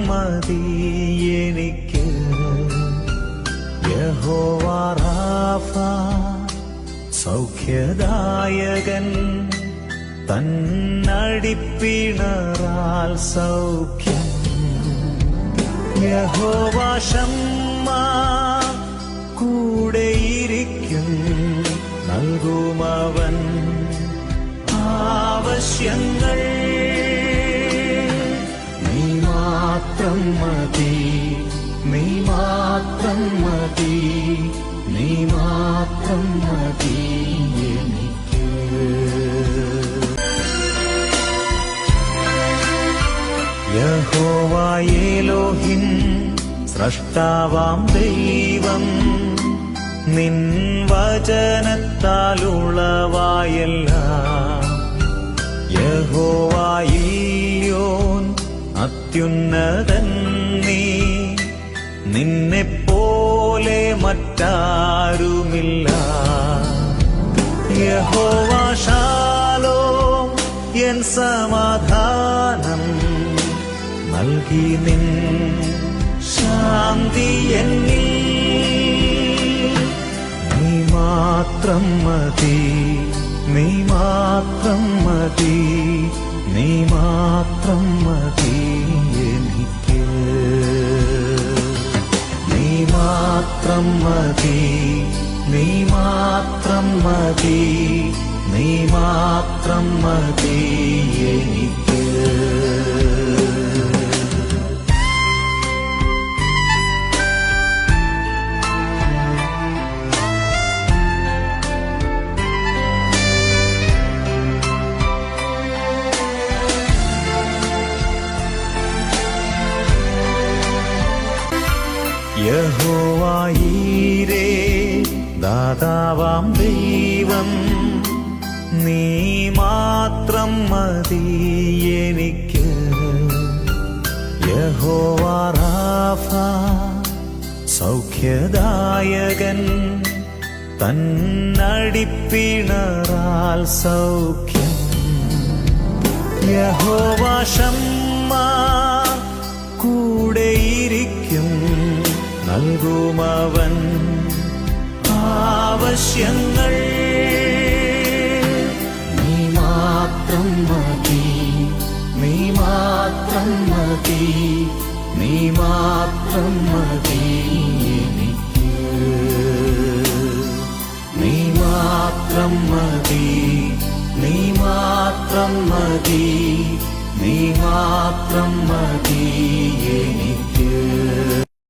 മതി എനിക്ക്. യഹോവ റാഫ സൗഖ്യദായകൻ, തന്നടിപ്പിണറാൽ സൗഖ്യം. യഹോവ ശമ്മ കൂടെയിരിക്കും, നൽകുമവൻ ആവശ്യങ്ങൾ. നീ മാത്രം മതി, നീ മാത്രം മതി, നീ മാത്രം മതി എനിക്ക്. യഹോവ എലോഹിം സ്രഷ്ടാവാം ദൈവം, നിൻ വചനത്താലുളവായെല്ലാം. യഹോവ ഇല്യോൻ അത്യുന്നതൻ നീ, നിന്നെപ്പോലെ മറ്റാരുമില്ല. യഹോവ ശാലോം എൻ സമാധാനം, നൽകി നിൻ ശാന്തി എന്നിൽ. നീ മാത്രം മതി, നീ മാത്രം മതി, നീ മാത്രം മതി എനിക്ക്. നീ മാത്രം മതി, നീ മാത്രം മതി, നീ മാത്രം മതി എനിക്ക്. യഹോവ ഈരേ ദാതാവാം ദൈവം, നീ മാത്രം മതി എനിക്ക്. യഹോവ റാഫ സൗഖ്യദായകൻ, തന്നടിപ്പിണറാൽ സൗഖ്യം. യഹോവ ശമ്മ കൂടെയിരിക്കും, നൽകുമവൻ ആവശ്യങ്ങൾ. നീ മാത്രം മതി, നീ മാത്രം മതി, നീ മാത്രം മതി എനിക്ക്. നീ മാത്രം മതി, നീ മാത്രം മതി, നീ മാത്രം മതി എനിക്ക്.